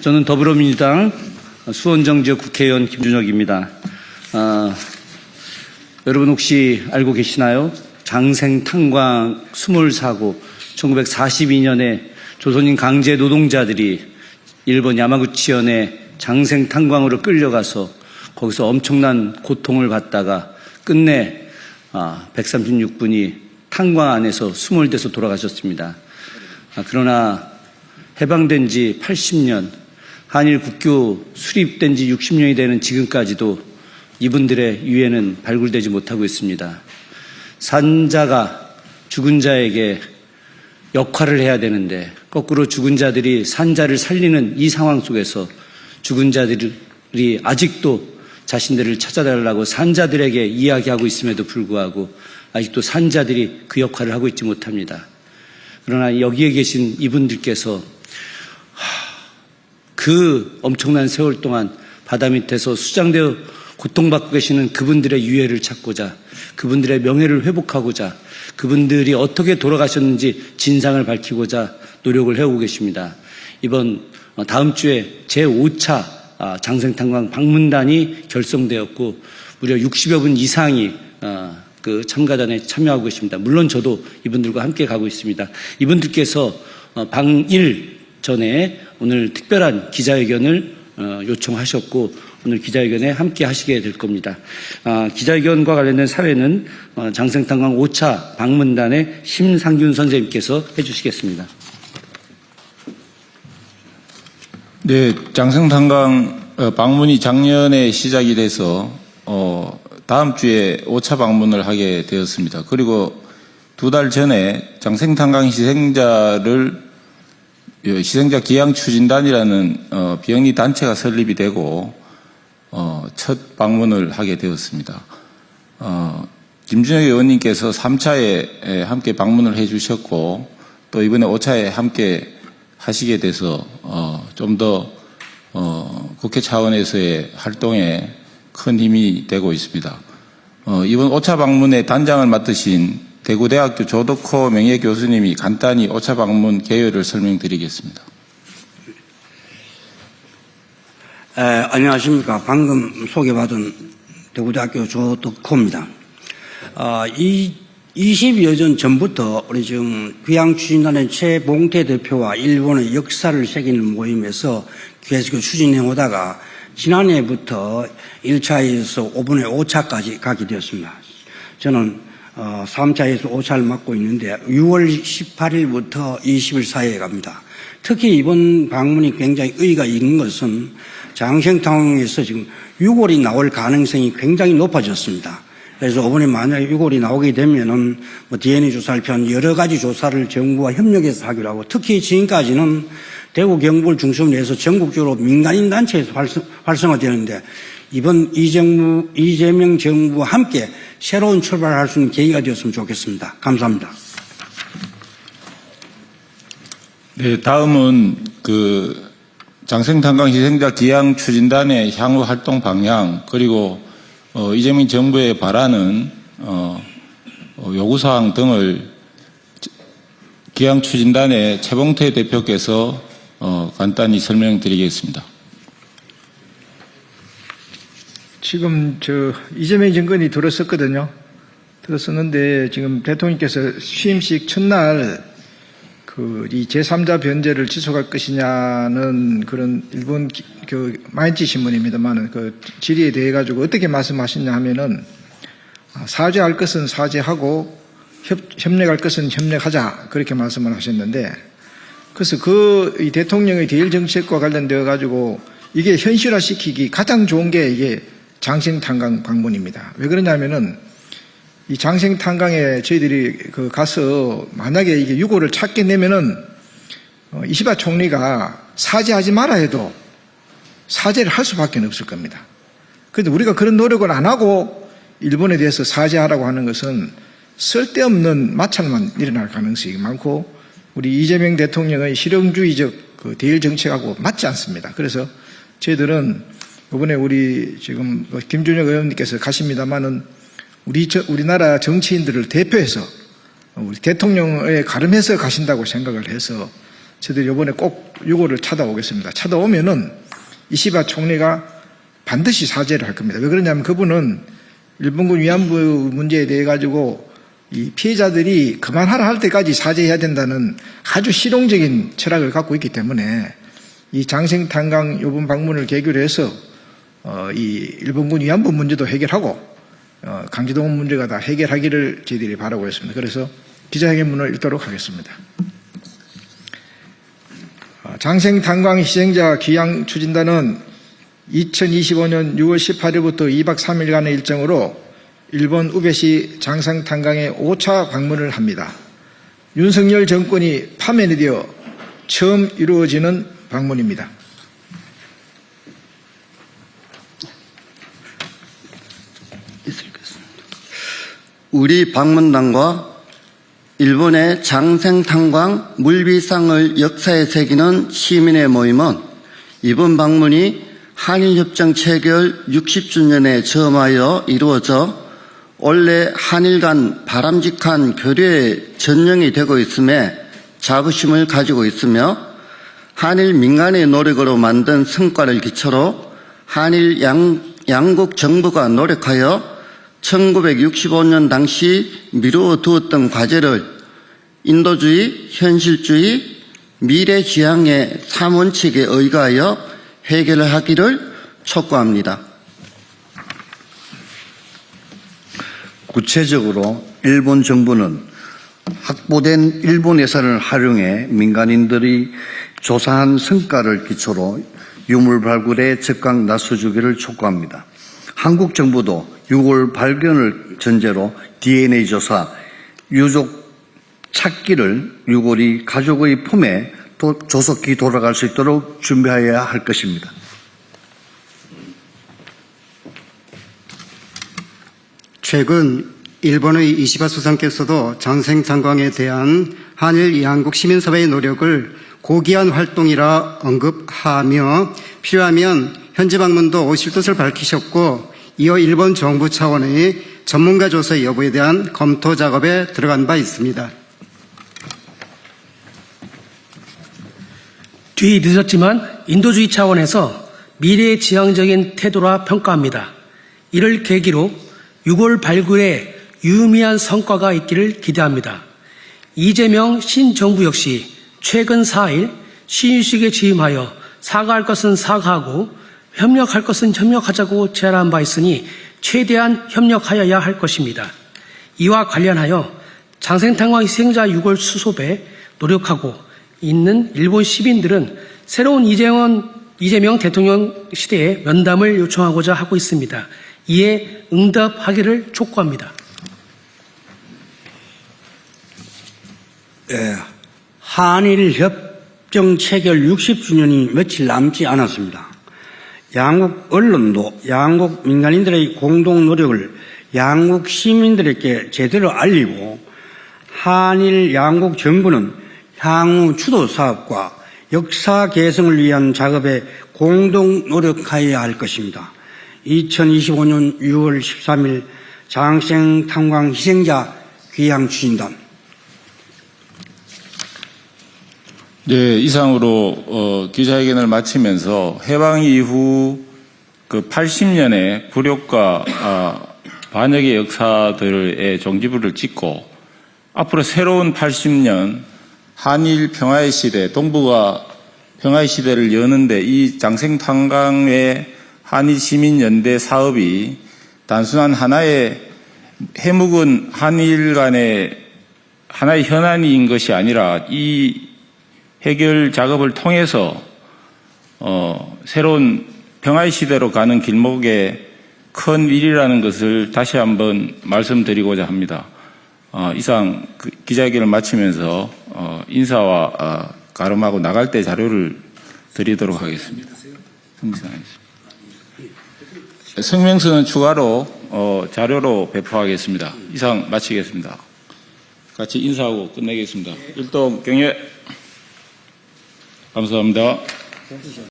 저는 더불어민주당 수원정지역 국회의원 김준혁입니다. 여러분 혹시 알고 계시나요? 장생탄광 수몰사고, 1942년에 조선인 강제 노동자들이 일본 야마구치현에 장생탄광으로 끌려가서 거기서 엄청난 고통을 받다가 끝내 136분이 탄광 안에서 수몰돼서 돌아가셨습니다. 그러나 해방된 지 80년, 한일 국교 수립된 지 60년이 되는 지금까지도 이분들의 유해는 발굴되지 못하고 있습니다. 산자가 죽은 자에게 역할을 해야 되는데 거꾸로 죽은 자들이 산자를 살리는 이 상황 속에서 죽은 자들이 아직도 자신들을 찾아달라고 산자들에게 이야기하고 있음에도 불구하고 아직도 산자들이 그 역할을 하고 있지 못합니다. 그러나 여기에 계신 이분들께서 그 엄청난 세월 동안 바다 밑에서 수장되어 고통받고 계시는 그분들의 유해를 찾고자, 그분들의 명예를 회복하고자, 그분들이 어떻게 돌아가셨는지 진상을 밝히고자 노력을 해오고 계십니다. 이번 다음 주에 제5차 장생탄광 방문단이 결성되었고 무려 60여 분 이상이 그 참가단에 참여하고 계십니다. 물론 저도 이분들과 함께 가고 있습니다. 이분들께서 방일 전에 오늘 특별한 기자회견을 요청하셨고 오늘 기자회견에 함께 하시게 될 겁니다. 기자회견과 관련된 사회는 장생탄광 5차 방문단의 심상균 선생님께서 해주시겠습니다. 네, 장생탄광 방문이 작년에 시작이 돼서 다음 주에 5차 방문을 하게 되었습니다. 그리고 2달 전에 장생탄광 희생자 기양추진단이라는 비영리 단체가 설립이 되고 첫 방문을 하게 되었습니다. 김준혁 의원님께서 3차에 함께 방문을 해주셨고 또 이번에 5차에 함께 하시게 돼서 좀 더 국회 차원에서의 활동에 큰 힘이 되고 있습니다. 이번 5차 방문의 단장을 맡으신 대구대학교 조덕호 명예교수님이 간단히 5차 방문 개요를 설명드리겠습니다. 안녕하십니까. 방금 소개받은 대구대학교 조덕호입니다. 20여 년 전부터 우리 지금 귀향추진단의 최봉태 대표와 일본의 역사를 새기는 모임에서 계속 추진해 오다가 지난해부터 1차에서 이번에 5차까지 가게 되었습니다. 저는 3차에서 5차를 맡고 있는데 6월 18일부터 20일 사이에 갑니다. 특히 이번 방문이 굉장히 의의가 있는 것은 장생탄광에서 지금 6월이 나올 가능성이 굉장히 높아졌습니다. 그래서 이번에 만약에 6월이 나오게 되면은 DNA 조사를 비롯한 여러 가지 조사를 정부와 협력해서 하기로 하고 특히 지금까지는 대구 경북을 중심으로 해서 전국적으로 민간인 단체에서 활성화되는데 이번 이재명 정부와 함께 새로운 출발을 할 수 있는 계기가 되었으면 좋겠습니다. 감사합니다. 네, 다음은 장생탄광 희생자 기양 추진단의 향후 활동 방향 그리고 이재명 정부에 바라는 요구사항 등을 기양 추진단의 최봉태 대표께서 간단히 설명드리겠습니다. 지금 이재명 정권이 들었었거든요. 들었었는데 지금 대통령께서 취임식 첫날 이 제3자 변제를 지속할 것이냐는 그런 일본 마인치 신문입니다만은 그 질의에 대해 가지고 어떻게 말씀하셨냐 하면은 사죄할 것은 사죄하고 협력할 것은 협력하자 그렇게 말씀을 하셨는데 그래서 이 대통령의 대일 정책과 관련되어 가지고 이게 현실화시키기 가장 좋은 게 이게 장생탄광 방문입니다. 왜 그러냐면은 이 장생탄광에 저희들이 가서 만약에 이게 유고를 찾게 되면은 이시바 총리가 사죄하지 마라 해도 사죄를 할 수밖에 없을 겁니다. 그런데 우리가 그런 노력을 안 하고 일본에 대해서 사죄하라고 하는 것은 쓸데없는 마찰만 일어날 가능성이 많고 우리 이재명 대통령의 실용주의적 대일 정책하고 맞지 않습니다. 그래서 저희들은 이번에 우리 지금 김준혁 의원님께서 가십니다마는 우리나라 정치인들을 대표해서 우리 대통령에 가름해서 가신다고 생각을 해서 저희들이 이번에 꼭 유골을 찾아오겠습니다. 찾아오면은 이시바 총리가 반드시 사죄를 할 겁니다. 왜 그러냐면 그분은 일본군 위안부 문제에 대해 가지고 이 피해자들이 그만하라 할 때까지 사죄해야 된다는 아주 실용적인 철학을 갖고 있기 때문에 이 장생탄광 이번 방문을 계기로 해서 이 일본군 위안부 문제도 해결하고 강제동원 문제가 다 해결하기를 저희들이 바라고 있습니다. 그래서 기자회견문을 읽도록 하겠습니다. 장생탄광 희생자 귀향 추진단은 2025년 6월 18일부터 2박 3일간의 일정으로 일본 우베시 장생탄광에 5차 방문을 합니다. 윤석열 정권이 파면이 되어 처음 이루어지는 방문입니다. 우리 방문단과 일본의 장생탄광 물비상을 역사에 새기는 시민의 모임은 이번 방문이 한일협정 체결 60주년에 처음하여 이루어져 원래 한일 간 바람직한 교류의 전형이 되고 있음에 자부심을 가지고 있으며 한일 민간의 노력으로 만든 성과를 기초로 한일 양국 정부가 노력하여 1965년 당시 미루어 두었던 과제를 인도주의, 현실주의, 미래지향의 3원칙에 의거하여 해결을 하기를 촉구합니다. 구체적으로 일본 정부는 확보된 일본 예산을 활용해 민간인들이 조사한 성과를 기초로 유물 발굴에 적극 나서주기를 촉구합니다. 한국 정부도 유골 발견을 전제로 DNA 조사, 유족 찾기를 유골이 가족의 품에 조속히 돌아갈 수 있도록 준비해야 할 것입니다. 최근 일본의 이시바 수상께서도 장생탄광에 대한 한일 양국 시민사회의 노력을 고귀한 활동이라 언급하며 필요하면 현지 방문도 오실 뜻을 밝히셨고 이어 일본 정부 차원의 전문가 조사 여부에 대한 검토 작업에 들어간 바 있습니다. 뒤 늦었지만 인도주의 차원에서 미래지향적인 태도라 평가합니다. 이를 계기로 유골 발굴에 유의미한 성과가 있기를 기대합니다. 이재명 신정부 역시 최근 4일 시인식에 취임하여 사과할 것은 사과하고 협력할 것은 협력하자고 제안한 바 있으니 최대한 협력하여야 할 것입니다. 이와 관련하여 장생탄광 희생자 유골 수습에 노력하고 있는 일본 시민들은 새로운 이재명 대통령 시대에 면담을 요청하고자 하고 있습니다. 이에 응답하기를 촉구합니다. 한일 협정 체결 60주년이 며칠 남지 않았습니다. 양국 언론도 양국 민간인들의 공동 노력을 양국 시민들에게 제대로 알리고 한일 양국 정부는 향후 주도 사업과 역사 개성을 위한 작업에 공동 노력하여야 할 것입니다. 2025년 6월 13일 장생탄광 희생자 귀향 추진단. 네, 이상으로 기자회견을 마치면서 해방 이후 그 80년의 굴욕과 반역의 역사들의 종지부를 찍고 앞으로 새로운 80년 한일 평화의 시대, 동북아 평화의 시대를 여는데 이 장생탄광의 한일 시민연대 사업이 단순한 하나의 해묵은 한일 간의 하나의 현안인 것이 아니라 이 해결 작업을 통해서 새로운 평화의 시대로 가는 길목에 큰 일이라는 것을 다시 한번 말씀드리고자 합니다. 이상 기자회견을 마치면서 인사와 가름하고 나갈 때 자료를 드리도록 하겠습니다. 성명서는 추가로 자료로 배포하겠습니다. 이상 마치겠습니다. 같이 인사하고 끝내겠습니다. 일동 경례. 감사합니다.